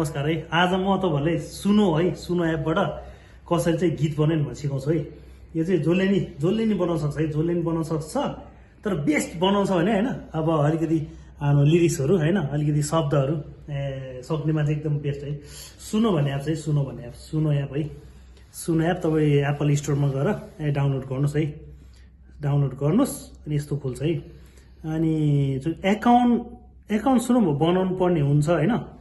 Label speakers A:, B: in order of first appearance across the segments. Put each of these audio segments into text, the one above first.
A: नमस्कार है। आज म तपाईहरुलाई सुनो एपबाट कसरी चाहिँ गीत बनाउने भनेर सिकाउँछु है। यो चाहिँ जसले नि बनाउन सक्छ है, जसले नि बनाउन सक्छ। तर बेस्ट बनाउँछ भने हैन, अब अलिकति लिरिक्सहरु हैन, अलिकति शब्दहरु सक्ने मान्छे एकदम बेस्ट है। सुनो भन्ने एप चाहिँ सुनो एप है। सुनो एप तपाई एप्पल स्टोरमा गएर डाउनलोड गर्नुस् है। डाउनलोड गर्नुस् अनि यस्तो खुल्छ है। अनि जुन एकाउन्ट सुरु बनाउनु पर्ने हुन्छ हैन।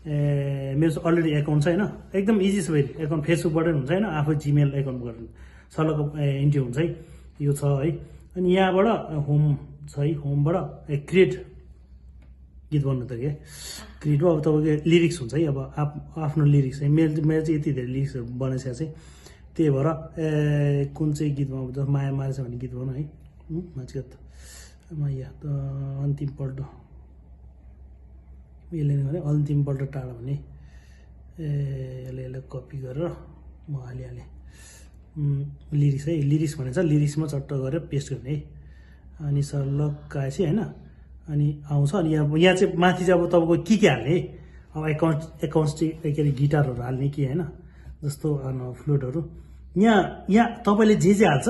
A: मेरो अलरेडी एकाउन्ट छ हैन, एकदम इजी छ फेरि। एकाउन्ट फेसबुकबाट हुन्छ हैन, आफै जीमेल एकाउन्ट गर्नु सल्लको इन्ट्री हुन्छ है। यो छ है। अनि यहाँबाट होम छ है, होमबाट क्रिएट गीत बनाउनु त के क्रिएट हो। अब तपाईको लिरिक्स हुन्छ है। अब आफ्नो लिरिक्स है। मेरो चाहिँ यति धेरै लिरिक्स बनाइसकेको चाहिँ, त्यही भएर कुन चाहिँ गीतमा जस्तो माया मारेछ भन्ने गीत बनाउनु है। मान्छे त माया त अन्तिम पल्ट यसले भने अन्तिमपल्ट टाढा भने यसले कपी गरेर म हालिहालेँ। लिरिक्स है, लिरिक्स भनेछ। लिरिक्समा चट्ट गरेर पेस्ट गर्ने है। अनि सर्लक आएपछि हैन, अनि आउँछ। अनि यहाँ चाहिँ माथि चाहिँ अब तपाईँको के हाल्ने है। अब एकाउन्स्टिक के अरे गिटारहरू हाल्ने कि हैन, जस्तो फ्लुटहरू। यहाँ तपाईँले जे हाल्छ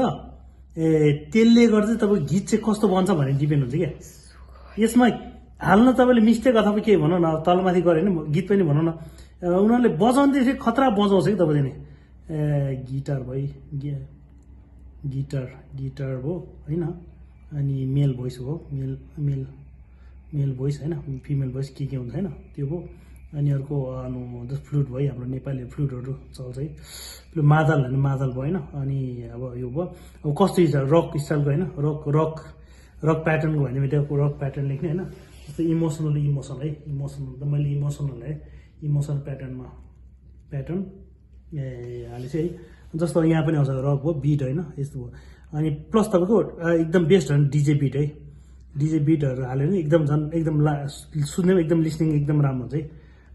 A: त्यसले गर्दा चाहिँ तपाईँको गीत चाहिँ कस्तो बन्छ भन्ने डिपेन्ड हुन्छ क्या। यसमा हाल्न तपाईँले मिस्टेक अथवा के भनौँ न, तलमाथि गऱ्यो भने गीत पनि भनौँ न, उनीहरूले बजाउँदै फेरि खतरा बजाउँछ कि तपाईँले नि। गिटार भयो, गिटार भयो होइन। अनि मेल भोइस हो, मेल भोइस होइन, फिमेल भोइस के हुन्छ होइन, त्यो भयो। अनि अर्को जस्तो फ्लुट भयो, हाम्रो नेपाली फ्लुटहरू चल्छ है। मादल होइन, मादल भयो होइन। अनि अब यो भयो। अब कस्तो स्टाइल, रक स्टाइलको होइन, रक प्याटर्नको भन्यो भने रक प्याटर्न लेख्ने होइन। जस्तो इमोसनल है, इमोसनल त मैले इमोसनल है, इमोसनल प्याटर्न हालेपछि है। जस्तो यहाँ पनि आउँछ रक भयो, बिट होइन, यस्तो भयो। अनि प्लस तपाईँको एकदम बेस्ट हो डिजे बिट है। डिजे बिटहरू हाल्यो भने एकदम झन् एकदम सुन्ने एकदम लिस्निङ एकदम राम्रो हुन्छ है।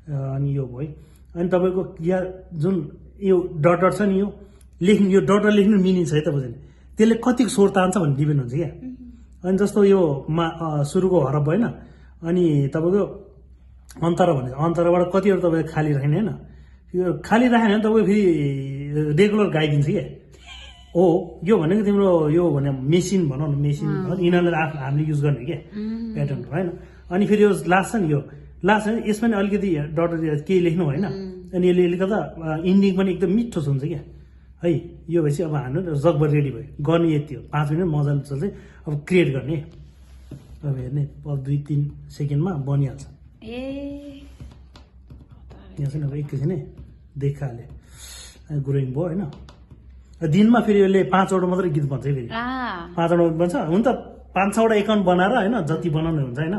A: अनि यो भयो। अनि तपाईँको यहाँ जुन यो डटर छ नि, यो डटर लेख्नु मिनिङ छ है तपाईँले। त्यसले कतिको स्वर तान्छ भन्ने डिपेन्ड हुन्छ क्या। अनि जस्तो यो सुरुको हरफ भएन, अनि तपाईँको अन्तरा भने अन्तराबाट कतिवटा तपाईँ खाली राख्ने होइन। यो खाली राखेन भने तपाईँ फेरि रेगुलर गाइदिन्छ क्या। हो, यो भनेको तिम्रो यो भने मेसिन भनौँ न, मेसिन यिनीहरूले हामीले युज गर्ने क्या प्याटर्न होइन। अनि फेरि यो लास्ट छ नि, यो लास्ट होइन, यसमा नि अलिकति डटर केही लेख्नु होइन। अनि यसले गर्दा इन्डिङ पनि एकदम मिठो हुन्छ क्या है। यो भएपछि अब हाम्रो जगभर रेडी भयो, गर्ने यति हो। 5 मिनट मजाले चल्छ। अब क्रिएट गर्ने, अब हेर्ने 2-3 सेकेन्डमा बनिहाल्छ। यहाँ चाहिँ अब एकैछिन देखाले ग्रोइङ भयो होइन। दिनमा फेरि यसले 5वटा मात्रै गीत भन्छ है। फेरि 5वटा भन्छ। हुन त 5-6वटा एकाउन्ट बनाएर होइन, जति बनाउनु हुन्छ होइन।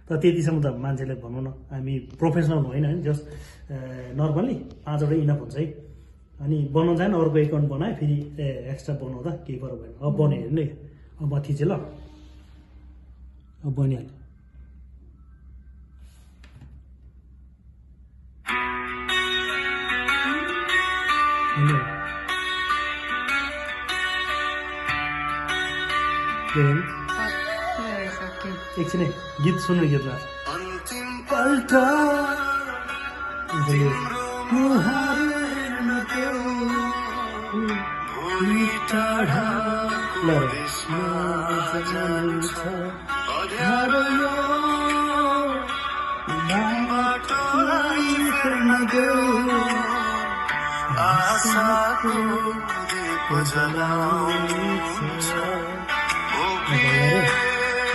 A: तर त्यतिसम्म त मान्छेले भनौँ न, हामी प्रोफेसनल होइन, जस्ट नर्मली 5वटा इनफ हुन्छ है। अनि बनाउनु छैन अर्को एकाउन्ट बनायो, फेरि एक्स्ट्रा बनाउँदा केही फरक भएन। अब बन्यो हेर्ने, अब म थिचेँ ल, अब बनिहाल्यो। एकछिन गीत सुन्नु, गीतमा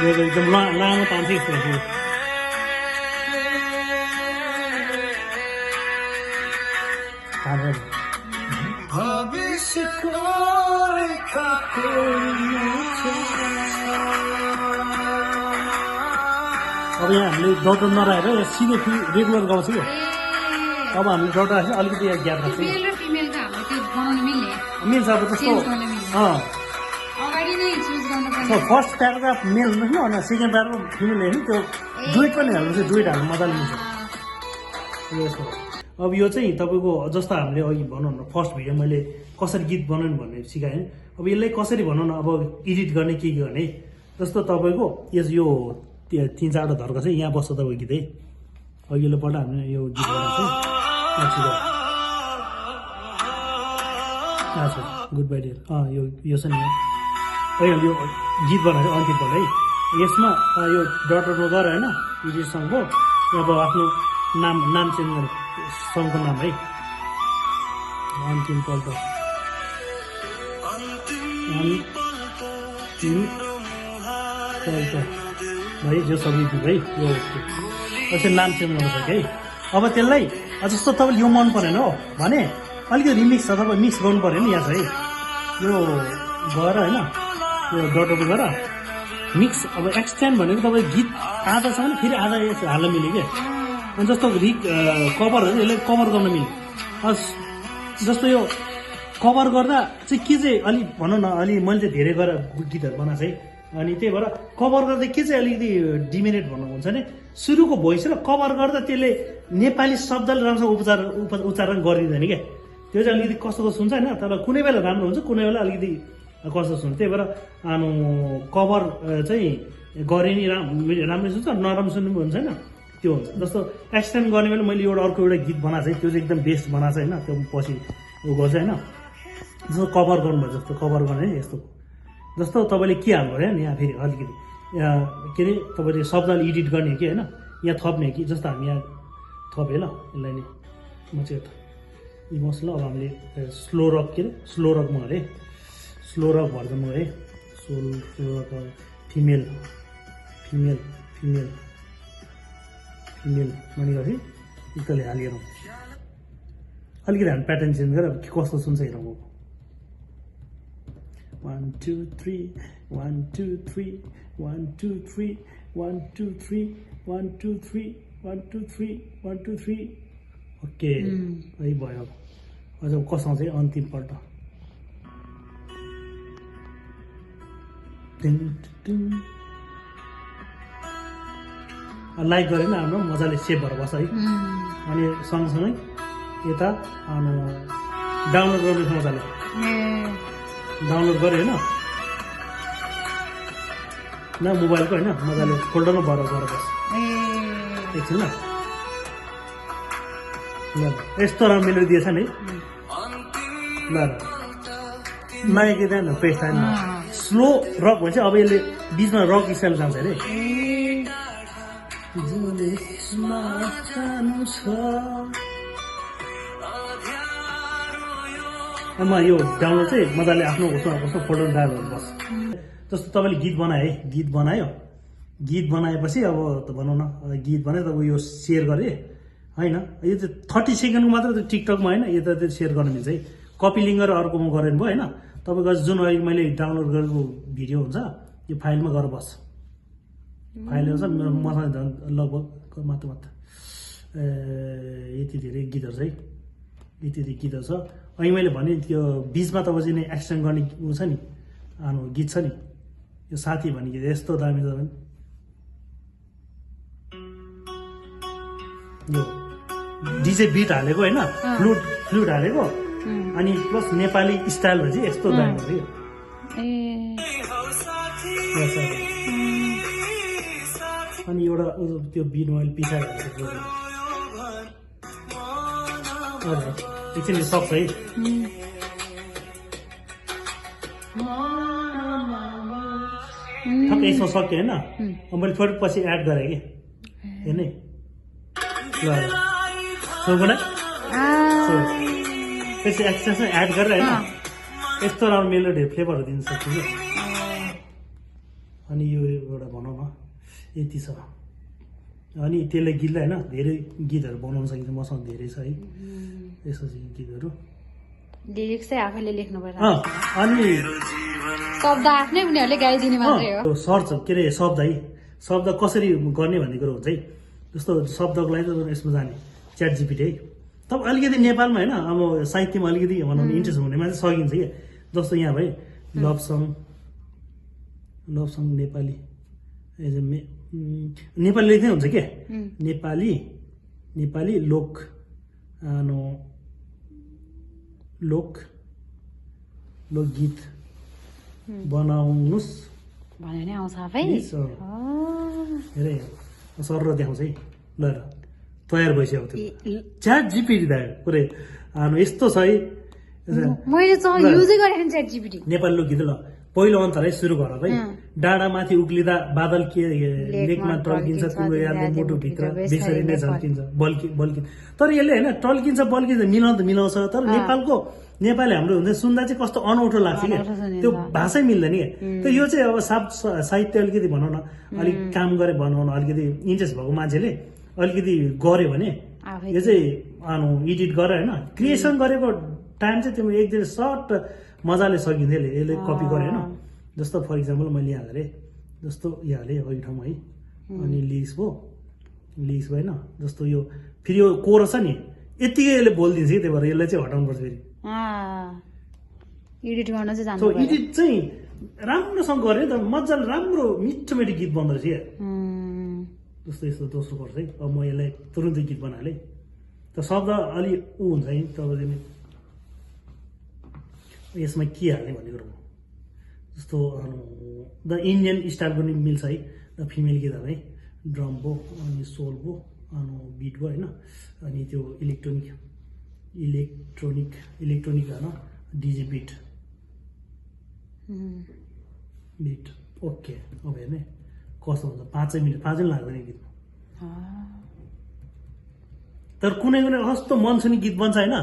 A: एकदम लामो तान्छ यसमा। भविष्यको अब यहाँ हामीले डटर नराखेर सिधै रेगुलर गाउँछ क्या। अब हामीले डटर राख्छ, अलिकति यहाँ ग्याप राख्छ। मिल्छ अब जस्तो फर्स्ट प्याराग्राफ मेल लेख्नु, अनि सेकेन्ड प्याराग्राफ फिमेल लेख्नु। त्यो डुएट पनि हाल्नु चाहिँ डुएट हाल्नु मजाले मिल्छ। अब यो चाहिँ तपाईँको जस्तो हामीले अघि भनौँ न, फर्स्ट भिडियो मैले कसरी गीत बनाउनु भन्ने सिकाएँ। अब यसलाई कसरी भनौँ न, अब एडिट गर्ने के गर्ने। जस्तो तपाईँको यो 3-4वटा धर्का चाहिँ यहाँ बस्छ तपाईँको गीत है। अघिल्लो पल्ट हामीले यो गीत बनाएको टिगर अच्छा गुड बाई डियर यो छ नि होइन यो गीत बनाएको अन्तिम पल्ट है यसमा यो डटरमा गएर होइन इडिट सङको अब आफ्नो नाम चेन्ज गर्नु सङको नाम है अन्तिम पल्ट है जो सबै है यो अझै नाम चेन्ज गर्नु पर्छ है अब त्यसलाई जस्तो तपाईँले यो मन परेन हो भने अलिकति रिमिक्स अथवा मिक्स गर्नु पऱ्यो नि यहाँ चाहिँ यो गएर होइन यो डटमा गएर मिक्स अब एक्सटेन्ड भनेको तपाईँ गीत आधा छ भने फेरि आधा हाल्न मिल्यो क्या अनि जस्तो कभरहरू यसले कभर गर्न मिल्यो जस्तो यो कभर गर्दा चाहिँ के चाहिँ अलिक भनौँ न अलि मैले चाहिँ धेरै गरेर गीतहरू बनाएको है अनि त्यही भएर कभर गर्दा के चाहिँ अलिकति डिमिनेट भन्नु हुन्छ नि सुरुको भोइस र कभर गर्दा त्यसले नेपाली शब्दले राम्रोसँग उच्चारण गरिदिँदैन क्या त्यो चाहिँ अलिकति कस्तो कस्तो हुन्छ होइन तर कुनै बेला राम्रो हुन्छ कुनै बेला अलिकति कस्तो हुन्छ त्यही भएर कभर चाहिँ गरे नि राम्रै सुन्छ नराम्रो सुन्नु पनि हुन्छ होइन त्यो हुन्छ जस्तो एक्सटेन्ड गर्ने बेला मैले अर्को एउटा गीत बनाएको छ त्यो चाहिँ एकदम बेस्ट बनाएको छ होइन त्यो पछि ऊ गर्छ होइन जस्तो कभर गर्नुभयो जस्तो कभर गर्ने यस्तो जस्तो तपाईँले के हाल्नु पऱ्यो नि यहाँ फेरि अलिकति के अरे तपाईँले शब्दले एडिट गर्ने कि होइन यहाँ थप्ने कि जस्तो हामी यहाँ थपेँ ल यसलाई नै म चाहिँ इमोसनल अब हामीले स्लो रक के अरे स्लो रकमा अरे स्लो रक भर्जनमा है स्लो रक फिमेल भनेको है एकताले हालेर अलिकति हामी प्याटर्न चेन्ज गरेर कस्तो सुन्छ हेरौँ 1 2 3 1 2 3 1 2 3 1 2 3 1 2 3 1 2 3 1 2 3 ओके है भयो अझ कसँग चाहिँ अन्तिम पल्ट लाइक गरेन हाम्रो मजाले सेभ भएर बस्छ है अनि सँगसँगै यता डाउनलोड गर्नु मजाले डाउनलोड गऱ्यो होइन न मोबाइलको होइन मजाले फोल्डरमा भएर बस्छ एकछिन ल यस्तो राम्रो मेलोडी दिएछ नि ल लागेको त्यहाँ पेस्ट आएन स्लो रक भन्छ अब यसले बिचमा रक स्टाइल जान्छ अरे म यो डाउनलोड चाहिँ मजाले आफ्नो कस्तो फोल्डर डाउनलोड गर्छ जस्तो तपाईँले गीत बनाएपछि अब भनौँ न गीत बनायो त यो सेयर गरेँ होइन यो चाहिँ 30 सेकेन्डको मात्र त्यो टिकटकमा होइन यो त सेयर गर्न मिल्छ है कपी लिङ्क गरेर अर्कोमा गरेर भयो होइन तपाईँको जुन अहिले मैले डाउनलोड गरेको भिडियो हुन्छ यो फाइलमा गएर बस्छ फाइल हुन्छ मसँग झन् लगभग मात्र यति धेरै गीतहरू छ है यति धेरै गीतहरू छ अहिले मैले भने त्यो बिचमा तपाईँ चाहिँ एक्सटेन्ड गर्ने ऊ छ नि गीत छ नि यो साथी भन्ने गीत यस्तो दामी छ भने यो डिजे बिट हालेको होइन फ्लुट हालेको अनि प्लस नेपाली स्टाइल भन्छ यस्तो दामी हो अनि एउटा त्यो बिट मैले पछाडि एकछिन सक्छ है ठक्कै यसमा सक्यो होइन मैले थोरै पछि एड गरेँ कि हेर्ने त्यसै एक्सट्रा एड गरेर होइन यस्तो राम्रो मेलोडी फ्लेभरहरू दिन सक्छु कि अनि यो एउटा भनौँ न यति छ अनि त्यसले गीतलाई होइन धेरै गीतहरू बनाउन सकिन्छ मसँग धेरै छ है यस्तो चाहिँ गीतहरू
B: लिरिक्स चाहिँ आफैले लेख्नु पर्छ
A: अनि
B: शब्द आफ्नै उनीहरूले गाइदिने मात्रै हो
A: सर्च के अरे शब्द कसरी गर्ने भन्ने कुरो हुन्छ है जस्तो शब्दको लागि त यसमा जाने च्याट जिपिटी है तब अलिकति नेपालमा होइन अब साहित्यमा अलिकति भनौँ इन्ट्रेस्ट हुनेमा चाहिँ सकिन्छ क्या जस्तो यहाँ भाइ लभ सङ नेपाली नेपाली लेख्दै हुन्छ क्या नेपाली लोकगीत बनाउनुहोस्
B: भन्यो भने आउँछ आफै
A: हेरे सर देखाउँछ है ल तयार भइसक्यो च्याट जिपिटी दाइ पुरै यस्तो छ है
B: मैले चाहिँ युजै गरेको छु च्याट जिपिटी
A: नेपाली लोकगीत ल पहिलो अन्तरै सुरु गर है डाँडा माथि उक्लिँदा बादल के लेकमा टल्किन्छ तिम्रो यादले मुटुभित्र बेसरी नै झल्किन्छ बल्किन्छ तर यसले होइन टल्किन्छ बल्किन्छ मिलाउँछ तर नेपाली हाम्रो हुन्छ सुन्दा चाहिँ कस्तो अनौठो लाग्छ क्या त्यो भाषै मिल्दैन क्या त्यो यो चाहिँ अब साहित्य अलिकति भनौँ न अलिक काम गरे भनौँ न अलिकति इन्ट्रेस्ट भएको मान्छेले अलिकति गर्यो भने यो चाहिँ एडिट गरेर होइन क्रिएसन गरेको टाइम चाहिँ तिम्रो एक दिन सर्ट मजाले सकिन्छ यसले कपी गरे होइन जस्तो फर इक्जाम्पल मैले यहाँ गरेँ जस्तो यहाँ हालेँ अघि ठाउँमा है अनि लिरिक्स भयो होइन जस्तो यो फेरि यो कोरस छ नि यत्तिकै यसले बोलिदिन्छ कि त्यही भएर यसलाई चाहिँ हटाउनुपर्छ फेरि
B: एडिट गर्न चाहिँ
A: सो एडिट चाहिँ राम्रोसँग गऱ्यो नि त मजाले राम्रो मिठो गीत बन्दो रहेछ क्या जस्तो यस्तो दोस्रो गर्छ है अब म यसलाई तुरुन्तै गीत बनाहालेँ त शब्द अलि ऊ हुन्छ है तपाईँले यसमा के हाल्ने भन्ने कुरो जस्तो द इन्डियन स्टाइलको नि मिल्छ है द फिमेल गीतहरू है ड्रम भयो अनि सोल भयो बिट भयो होइन अनि त्यो इलेक्ट्रोनिक होइन डिजे बिट ओके अब हेर्ने कस्तो हुन्छ 5 मिनट लाग्दैन गीत तर कुनै कस्तो मन छुने गीत बन्छ होइन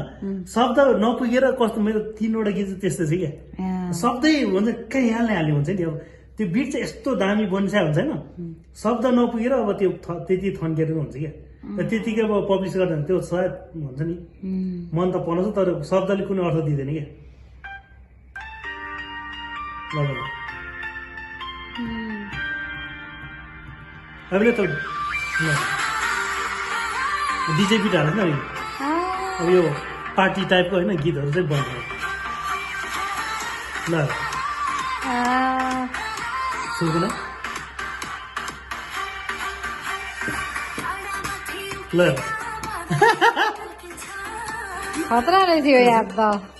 A: शब्द नपुगेर कस्तो मेरो 3वटा गीत चाहिँ त्यस्तै छ क्या शब्दै हुन्छ कहीँ हाल्ने हुन्छ नि अब त्यो बिट चाहिँ यस्तो दामी बनिसा हुन्छ होइन शब्द नपुगेर अब त्यो त्यति थन्केर हुन्छ क्या त्यतिकै अब पब्लिस गर्दा त्यो सायद हुन्छ नि मन त पनाउँछ तर शब्दले कुनै अर्थ दिँदैन क्या अहिले त डिजे बिट हाल्छ नि अब यो पार्टी टाइपको होइन गीतहरू चाहिँ बन्छ ल सुन्दैन ल
B: खतरा रहेछ यो याद त